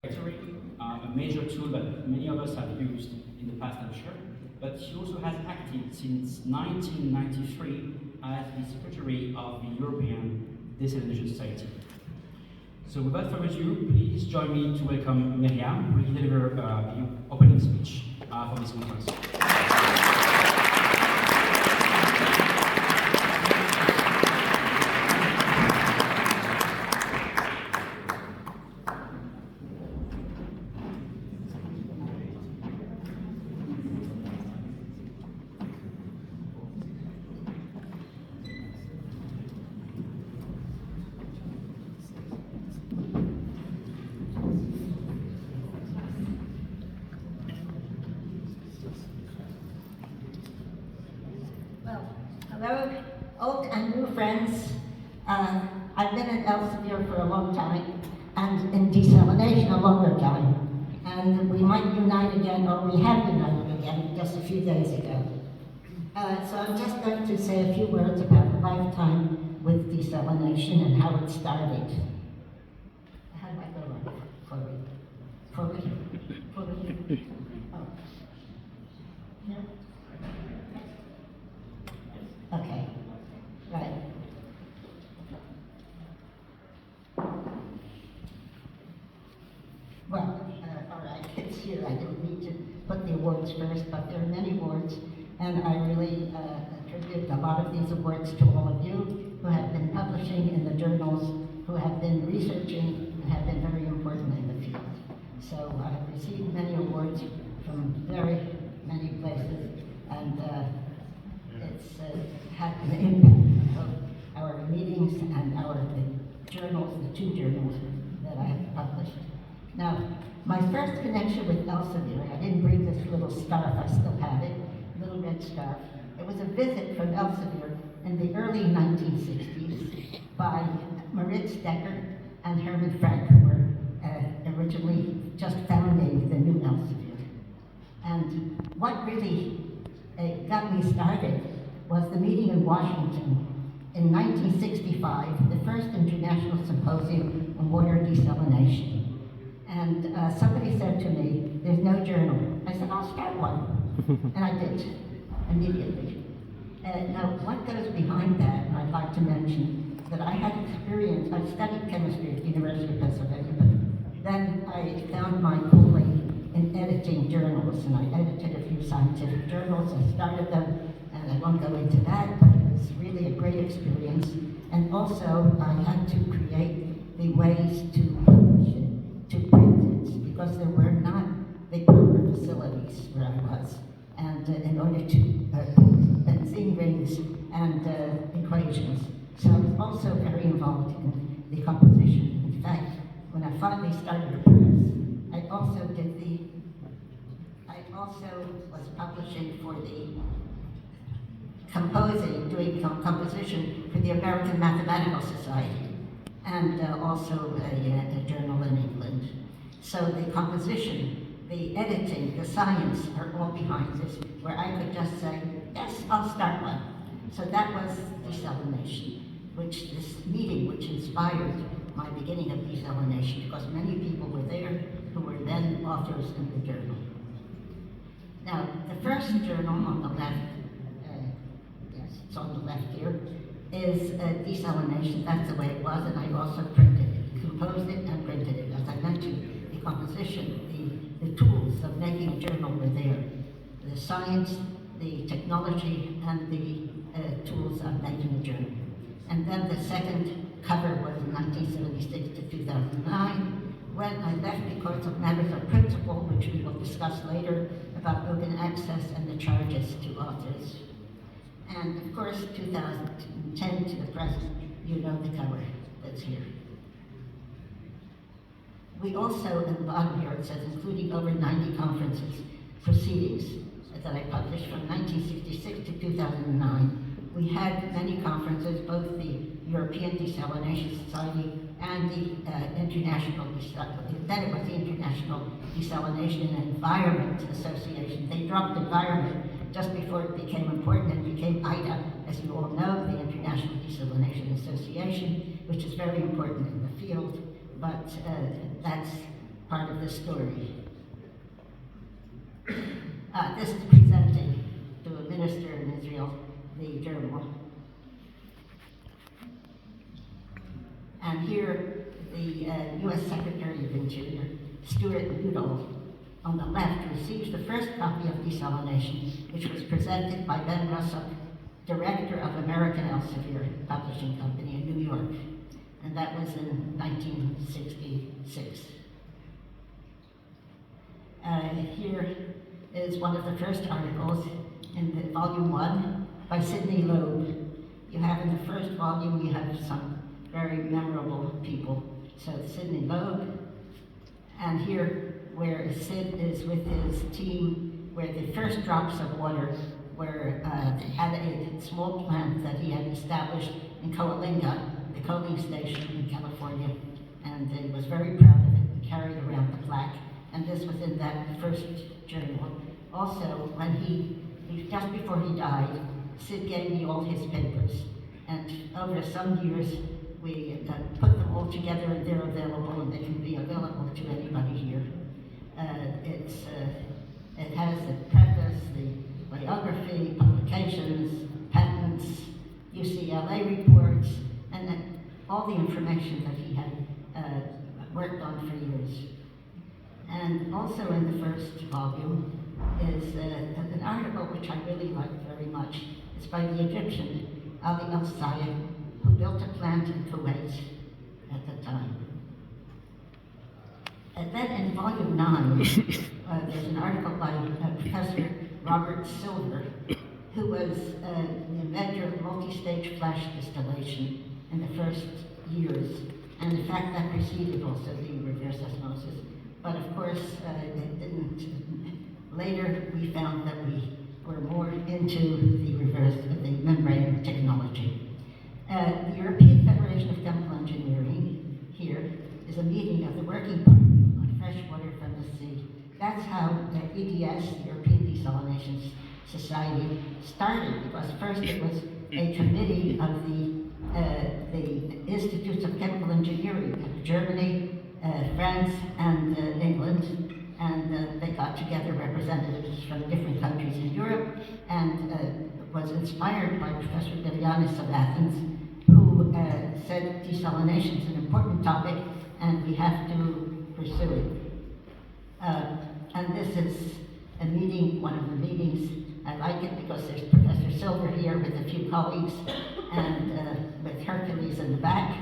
A major tool that many of us have used in the past, I'm sure, but she also has acted since 1993 as the Secretary of the European Desalination Society. So without further ado, please join me to welcome Miriam, who will deliver the opening speech for this conference. Hello, old and new friends. I've been at Elsevier for a long time, and in desalination a longer time. And we might unite again, or we have united again just a few days ago. So I'm just going to say a few words about a lifetime with desalination and how it started. How do I go on? Forward? Oh. Yeah. Okay, right. Well, all right, it's here. I didn't need to put the awards first, but there are many awards, and I really attribute a lot of these awards to all of you who have been publishing in the journals, who have been researching, and have been very important in the field. So I have received many awards from very many places, and it's had an impact of our meetings and the journals, the two journals that I have published. Now, my first connection with Elsevier, I didn't bring this little scarf, I still have it, little red scarf. It was a visit from Elsevier in the early 1960s by Maritz Decker and Herman Frank, who were originally just founding the new Elsevier. And what really got me started was the meeting in Washington in 1965, the first international symposium on water desalination. And somebody said to me, there's no journal. I said, I'll start one. And I did, immediately. Now, what goes behind that, I'd like to mention that I had experience, I studied chemistry at the University of Pennsylvania, but then I found my calling in editing journals, and I edited a few scientific journals. I started them, and I won't go into that, but it was really a great experience. And also, I had to create the ways to publish it, to print it, because there were not the proper facilities where I was. And in order to benzene rings and equations. So I was also very involved in the composition. In fact, when I finally started a press, I also was publishing for the doing composition for the American Mathematical Society, and also a journal in England. So the composition, the editing, the science are all behind this, where I could just say, yes, I'll start one. So that was desalination, this meeting which inspired my beginning of desalination, because many people were there who were then authors in the journal. Now, the first journal on the left, yes, it's on the left here, is desalination. That's the way it was, and I also printed it, composed it and printed it. As I mentioned, the composition, the tools of making a journal were there. The science, the technology, and the tools of making a journal. And then the second cover was in 1976 to 2009, when I left because of matters of principle, which we will discuss later, about open access and the charges to authors. And of course, 2010 to the present, you know the cover that's here. We also, in the bottom here, it says, including over 90 conferences, proceedings that I published from 1966 to 2009. We had many conferences, both the European Desalination Society and the International, then it was the International Desalination and Environment Association. They dropped environment just before it became important and became IDA, as you all know, the International Desalination Association, which is very important in the field, but that's part of the story. This is presenting to a minister in Israel the journal. And here, the U.S. Secretary of Interior, Stuart Udall, on the left, receives the first copy of Desalination, which was presented by Ben Russell, director of American Elsevier Publishing Company in New York. And that was in 1966. Here is one of the first articles in the volume 1 by Sidney Loeb. You have in the first volume, you have some very memorable people. So Sidney Loeb, and here where Sid is with his team, where the first drops of water were at a small plant that he had established in Coalinga, the coaling station in California, and he was very proud of it and carried around the plaque. And this was in that first journal. Also, when just before he died, Sid gave me all his papers. And over some years, we put them all together and they're available and they can be available to anybody here. It has the preface, the biography, publications, patents, UCLA reports, and then all the information that he had worked on for years. And also in the first volume is an article which I really like very much. It's by the Egyptian Ali al-Sayed, who built a plant in Kuwait at the time. And then in volume 9, there's an article by Professor Robert Silver, who was the inventor of multi-stage flash distillation in the first years. And in fact, that preceded also the reverse osmosis. But of course, it didn't. Later, we found that we were more into the membrane technology. The European Federation of Chemical Engineering here is a meeting of the Working Party on Fresh Water from the Sea. That's how EDS, the European Desalination Society, started, because first it was a committee of the Institutes of Chemical Engineering of Germany, France, and England. And they got together representatives from different countries in Europe, and was inspired by Professor Delianis of Athens, who said desalination is an important topic and we have to pursue it. And this is a meeting, one of the meetings. I like it because there's Professor Silver here with a few colleagues, and with Hercules in the back.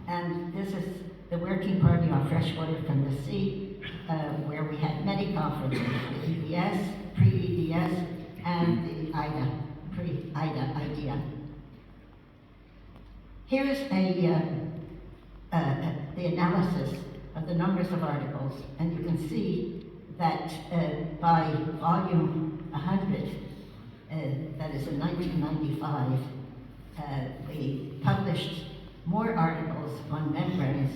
And this is the Working Party on Fresh Water from the Sea, where we had many conferences, the EDS, pre-EDS, and the IDA, pre-IDA idea. Here's the analysis of the numbers of articles, and you can see that by volume 100, that is in 1995, we published more articles on membranes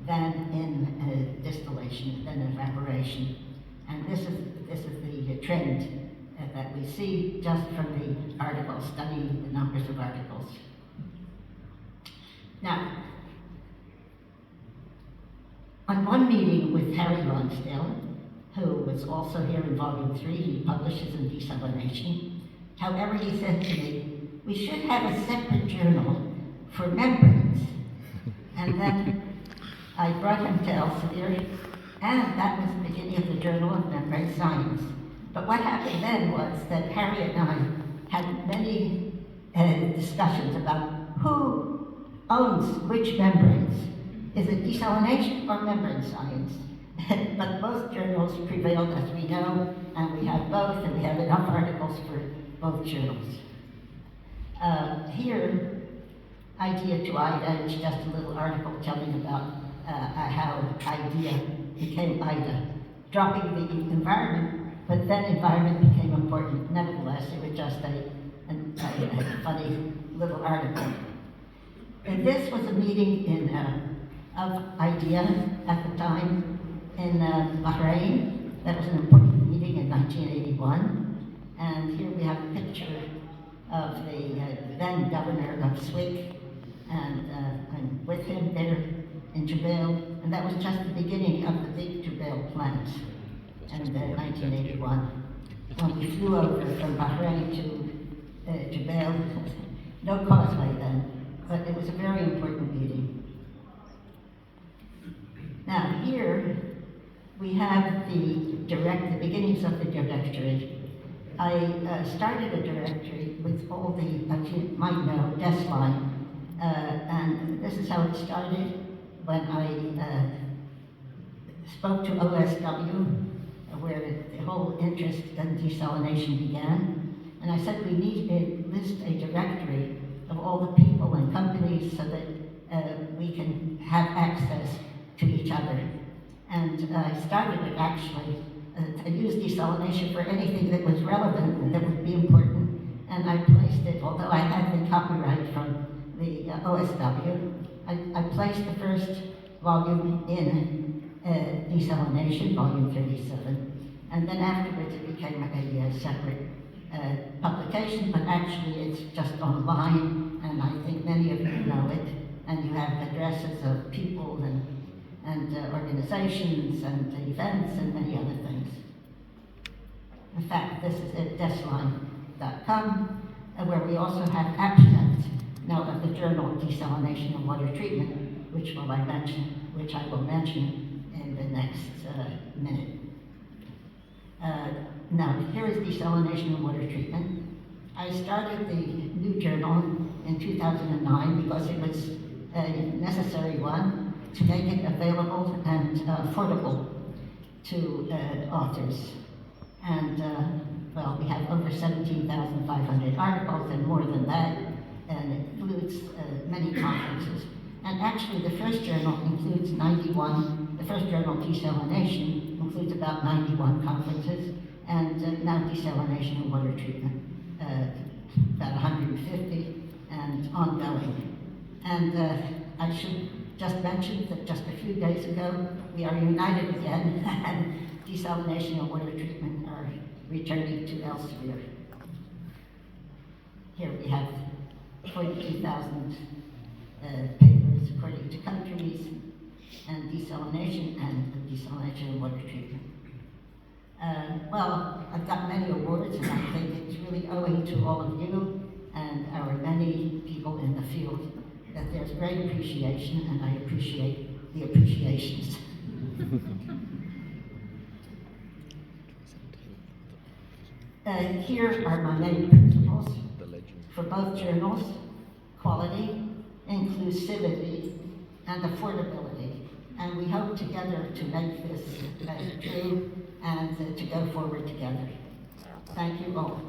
than in distillation, than in evaporation. And this is the trend that we see just from the articles, studying the numbers of articles. Now, on one meeting with Harry Lonsdale, who was also here in volume 3, he publishes in Desalination. However, he said to me, we should have a separate journal for membranes. And then I brought him to Elsevier, and that was the beginning of the Journal of Membrane Science. But what happened then was that Harry and I had many discussions about who owns which membranes. Is it desalination or membrane science? But both journals prevailed, as we know, and we have both, and we have enough articles for both journals. Here, Idea to IDA is just a little article telling about how IDEA became IDA, dropping the environment, but then environment became important. Nevertheless, it was just a funny little article. And this was a meeting of IDEA at the time in Bahrain. That was an important meeting in 1981. And here we have a picture of the then governor of SWIC, and I'm with him there. in Jubail, and that was just the beginning of the big Jubail plant in 1981. When we flew over from Bahrain to Jubail, no causeway then, but it was a very important meeting. Now here we have the beginnings of the directory. I started a directory with all the, as you might know, desaline, and this is how it started when I spoke to OSW, where the whole interest in desalination began, and I said we need to list a directory of all the people and companies so that we can have access to each other. And I started it actually to use desalination for anything that was relevant and that would be important. And I placed it, although I had the copyright from the OSW, I placed the first volume in desalination, volume 37. And then afterwards it became a separate publication, but actually it's just online, and I think many of you know it. And you have addresses of people and organizations and events and many other things. In fact, this is at desaline.com, where we also have abstracts now of the journal Desalination and Water Treatment, which I will mention in the next minute. Now, here is Desalination and Water Treatment. I started the new journal in 2009 because it was a necessary one to make it available and affordable to authors. And well, we have over 17,500 articles and more than that, and it includes many conferences. And actually the first journal includes 91, the first journal, Desalination, includes about 91 conferences, and now Desalination and Water Treatment, about 150, and ongoing. And I should just mention that just a few days ago, we are united again, and Desalination and Water Treatment are returning to Elsevier. Here we have 42,000 papers according to countries, and desalination and water treatment. Well, I've got many awards, and I think it's really owing to all of you and our many people in the field that there's great appreciation, and I appreciate the appreciations. Here are my main principles for both journals: quality, inclusivity, and affordability. And we hope together to make this true and to go forward together. Thank you all.